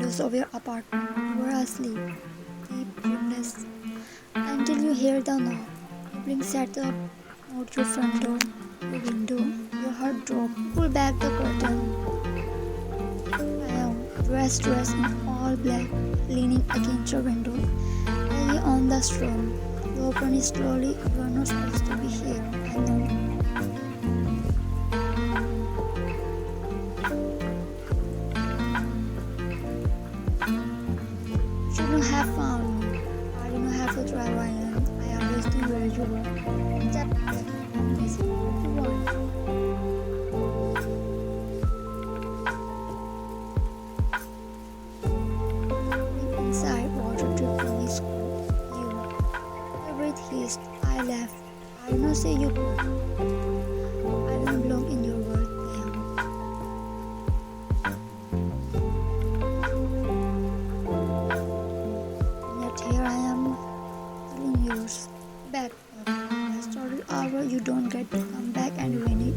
windows of your apartment. You are asleep, deep, dreamless, until you hear the knock. You blink at the out your front door, your window, your heart drop. You pull back the curtain. I am dressed in all black, leaning against your window, heavy on the storm. You open it slowly. You are not supposed to be here. I know. You shouldn't have found me. I didn't have to try why I always knew where you were. Step back and listen what you want. Deep inside, water dripped from his coat. Your breath hissed. I left. I did not say you could. I don't belong in your world, Taehyung. And yet here I am, telling yours. Back up. I started over. You don't get to come back and ruin it.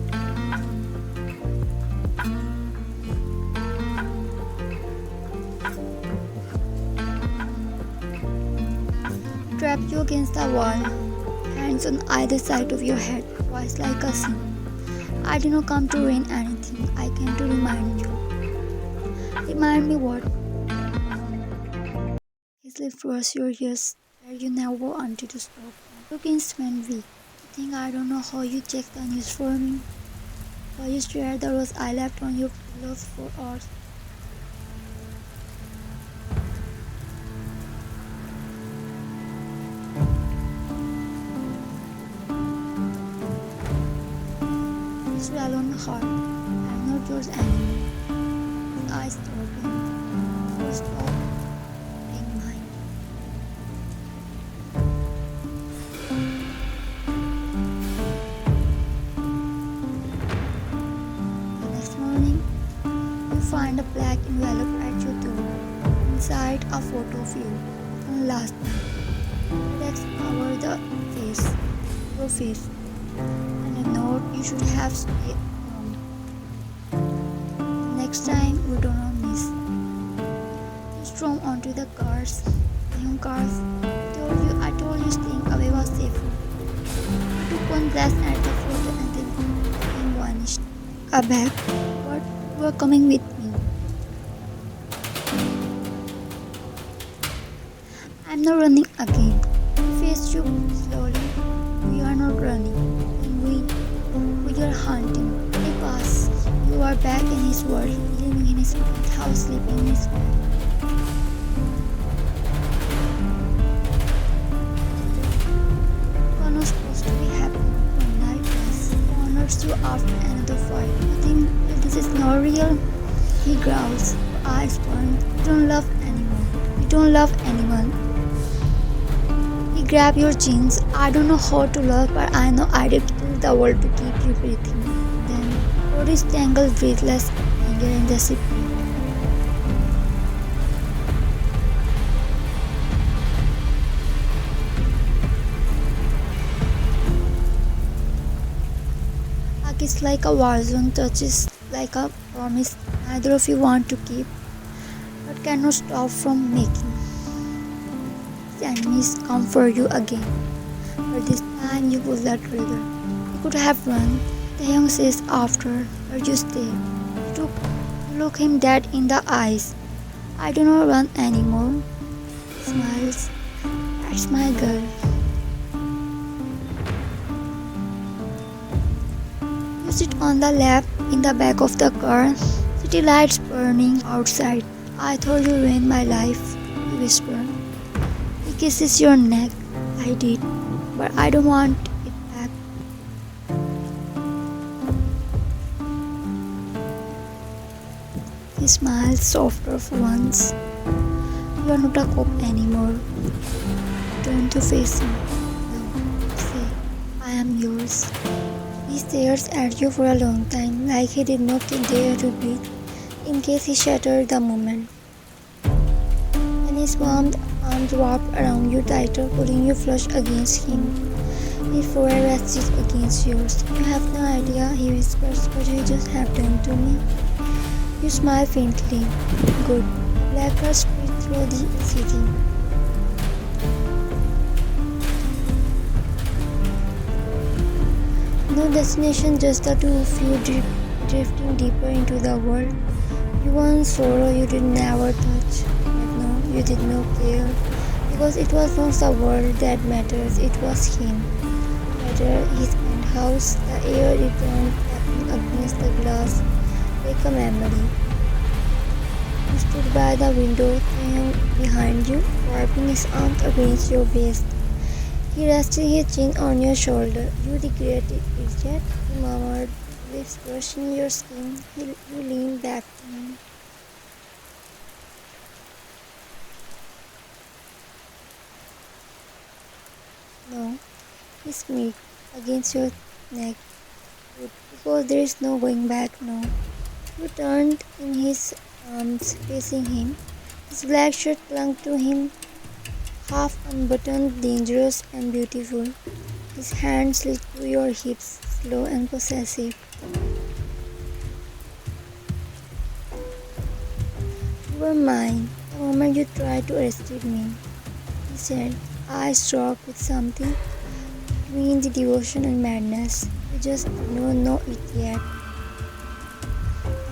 Trap you against the wall, hands on either side of your head, voice like a sin. I did not come to ruin anything, I came to remind you. Remind me what? His lips were serious, where you never wanted to stop. Looking spent weak. You think I don't know how you check the news for me? How you stare at the rose I left on your pillows for hours? It's well on heart. I'm not yours anymore. His eyes open. First off, being mine. The next morning, you find a black envelope at your door. Inside, a photo of you from last night. Text over the face, your face, and a note you should have stayed home. Next time, you do not miss. You storm onto the cars, young cars. I told you staying away was safer. You took one glance at the photo and then thing vanished. A bag. What? You are coming with me. I'm not running again. He faced you slowly. We are not running. We are hunting. He passed. You are back in his world, living in his house, sleeping in his bed. You are not supposed to be happy. One night pass. He honors you after another fight. You think this is not real? He growls. Your eyes burn. You don't love anyone. You don't love anyone. He grabs your jeans. I don't know how to love, but I know I did kill the world to keep you breathing. Then, bodies tangled, breathless, anger in the city. A kiss like a war zone, touches like a promise neither of you want to keep, but cannot stop from making. The enemies come for you again, but this time you pull the trigger. You could have run, Taehyung says after, but you stay. You look him dead in the eyes. I do not run anymore. He smiles. That's my girl. You sit on the lap in the back of the car. City lights burning outside. I thought you ruined my life, you whisper. He kisses your neck. I did, but I don't want it back. He smiles softer for once. You are not a cop anymore. Turn to face him. No, say, I am yours. He stares at you for a long time, like he did not dare to breathe, in case he shattered the moment. And his warm arms wrapped around you tighter, pulling you flush against him. His forehead rests against yours. You have no idea, he whispers, what you just have done to me. You smile faintly. Good. black car speed through the city. No destination, just the two of you drifting deeper into the world. You once sorrow you did never touch, but no, you did not care, because it was not the world that matters, it was him. Better his penthouse, the air returned, tapping against the glass like a memory. You stood by the window, Taehyung behind you, warping his arms against your waist. He rested his chin on your shoulder. You regretted it yet? He murmured, lips brushing your skin. You leaned back to him. No, he smirked against your neck. Good, because there is no going back now. You turned in his arms, facing him. His black shirt clung to him, half unbuttoned, dangerous and beautiful. His hand slid to your hips, slow and possessive. You were mine the moment you tried to arrested me, he said, eyes struck with something between the devotion and madness. You just don't know it yet.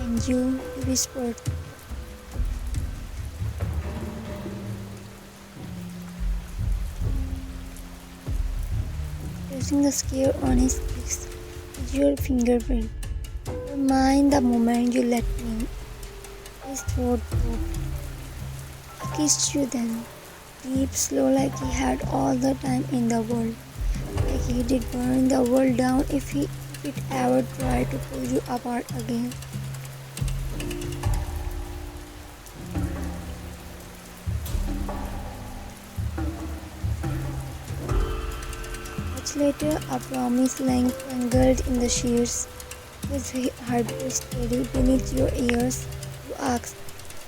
And you, he whispered, pressing the scare on his cheeks with your fingerprint. You were mine the moment you let me. His throat broke. He kissed you then, deep, slow, like he had all the time in the world. Like he did burn the world down if it ever tried to pull you apart again. Much later, a promise lying tangled in the shears, his heartbeat steady beneath your ears, you asked,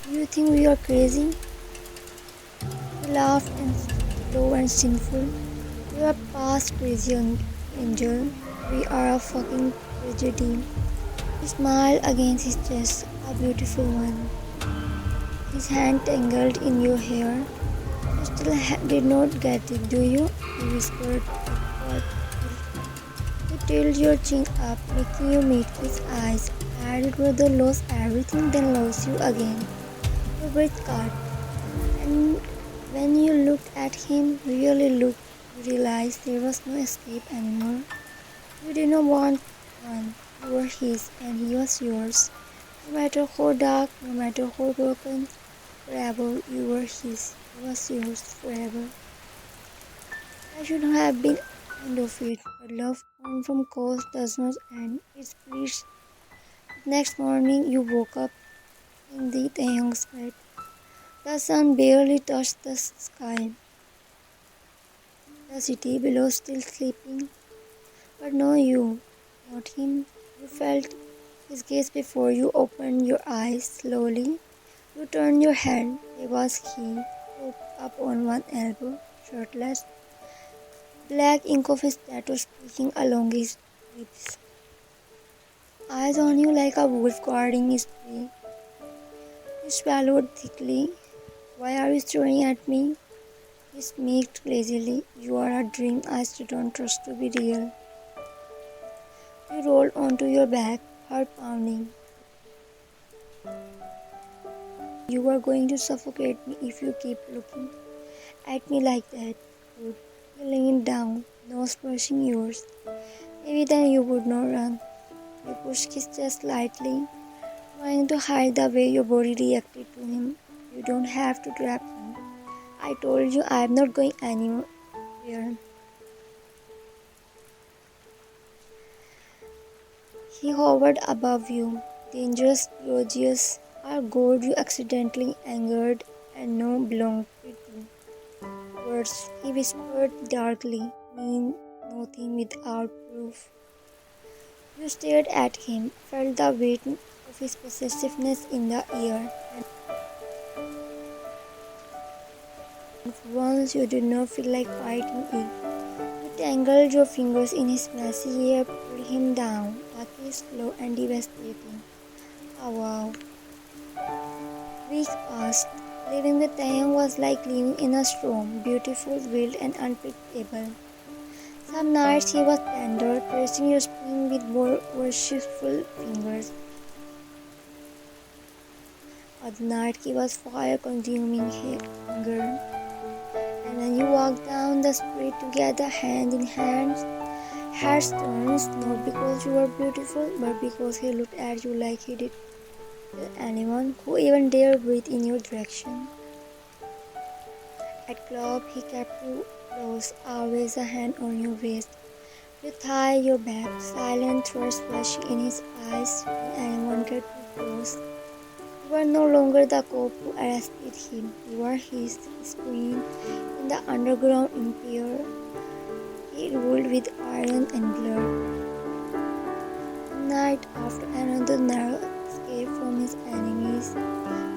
do you think we are crazy? He laughed and slow and sinful. We are past crazy, angel. We are a fucking tragedy. He smiled against his chest, a beautiful one. His hand tangled in your hair. You still did not get it, do you? He whispered, thoughtful. He tilted your chin up, making you meet his eyes. I'd rather lose everything than lose you again. Your breath caught, and when you looked at him, really looked, you realized there was no escape anymore. You did not want one. You were his, and he was yours. No matter how dark, no matter how broken, forever you were his. He was yours forever. I should have been end of it, but love born from cause does not end. It splits. Next morning you woke up in the Taehyung's bed. The sun barely touched the sky. The city below still sleeping. But no you, not him. You felt his gaze before you opened your eyes slowly. You turned your head. There was he, propped up on one elbow, shirtless, black ink of his tattoo streaking along his ribs. Eyes on you like a wolf guarding his prey. You swallowed thickly. Why are you staring at me? He smirked lazily. You are a dream I still don't trust to be real. You rolled onto your back, heart pounding. You are going to suffocate me if you keep looking at me like that. Good. He leaned down, nose brushing yours. Maybe then you would not run. You pushed his chest lightly, trying to hide the way your body reacted to him. You don't have to trap me. I told you I am not going anywhere. He hovered above you, dangerous, gorgeous, or God you accidentally angered and no belonged to. Words he whispered darkly mean nothing without proof. You stared at him, felt the weight of his possessiveness in the air, and for once you did not feel like fighting it. You tangled your fingers in his messy hair, pulled him down, a kiss slow and devastating. Ah wow. Weeks passed. Living with Taehyung was like living in a storm, beautiful, wild, and unpredictable. Some nights he was tender, pressing your skin with more worshipful fingers. Other night he was fire-consuming hunger. And when you walked down the street together, hand in hand, heads turns, not because you were beautiful, but because he looked at you like he did to anyone who even dared breathe in your direction. At club, he kept you close, always a hand on your waist, your thigh, your back, silent thirst flashing in his eyes when anyone get too close. You were no longer the cop who arrested him. You were his queen in the underground empire he ruled with iron and blood. One night after another narrow escape from his enemies,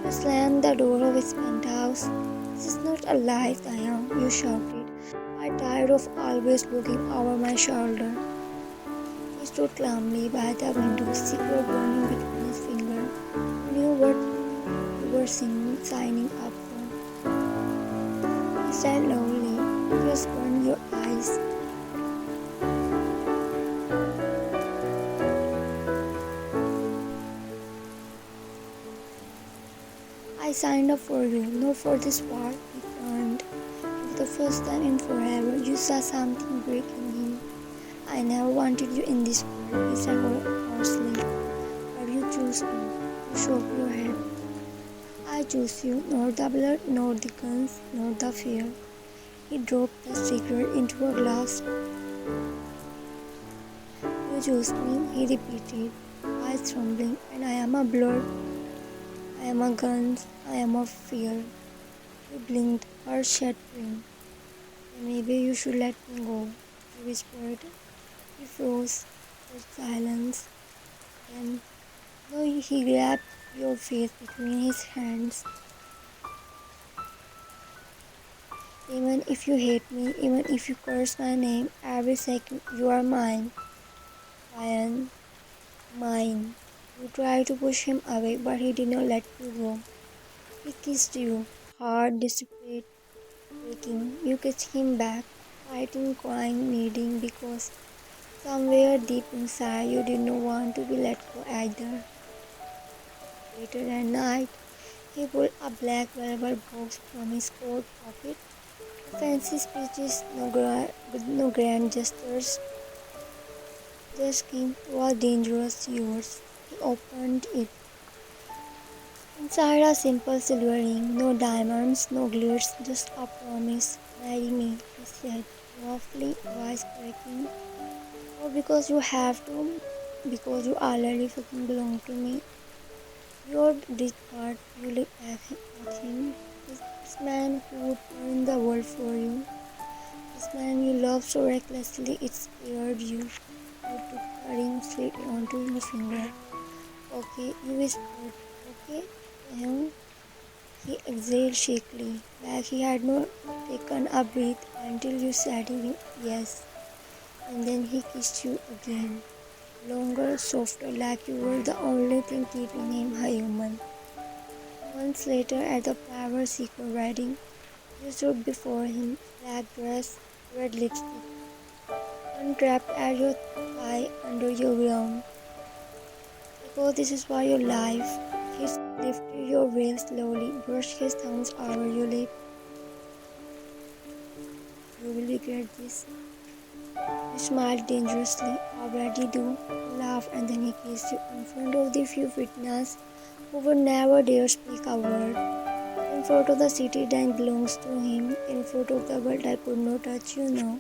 you slammed the door of his penthouse. This is not a life, Taehyung, you shouted. I'm tired of always looking over my shoulder. He stood calmly by the window, cigarette burning between his fingers. He knew what you were signing up for. He said loudly, just burn your eyes. I signed up for you, not for this part, he turned. And for the first time in forever, you saw something break in him. I never wanted you in this world, he said hoarsely. But you chose me. You shook your head. I chose you, not the blood, not the guns, not the fear. He dropped the cigarette into a glass. You chose me, he repeated, eyes trembling, and I am a blood. I am a gun, I am a fear. You blinked, heart shattering. Maybe you should let me go, he whispered. He froze, for silence. Then, though he grabbed your face between his hands. Even if you hate me, even if you curse my name, every second you are mine. Ryan, mine. You tried to push him away, but he did not let you go. He kissed you, hard, desperate, breaking. You kissed him back, fighting, crying, needing, because somewhere deep inside you did not want to be let go either. Later that night, he pulled a black velvet box from his coat pocket. No fancy speeches, no grand gestures. Just king was dangerous yours. He opened it. Inside a simple silver ring, no diamonds, no glitters, just a promise. Marry me, he said, softly, voice cracking. Not because you have to, because you already fucking belong to me. Your rich heart, you look at him. This man who would turn the world for you. This man you loved so recklessly it scared you. You took the ring, slid it onto your finger. Okay, you whispered. Okay, Taehyung. He exhaled shakily, like he had not taken a breath until you said yes. And then he kissed you again. Longer, softer, like you were the only thing keeping him a human. Months later, at the Power Seeker wedding, you stood before him, black dress, red lipstick, untrapped at your thigh under your gown. Because this is why your life. He lifted your veil slowly, brushed his thumbs over your lip. You will regret this. You smiled dangerously, already do, laughed, and then he kissed you in front of the few witnesses who would never dare speak a word. In front of the city that belongs to him, in front of the world that could not touch you now.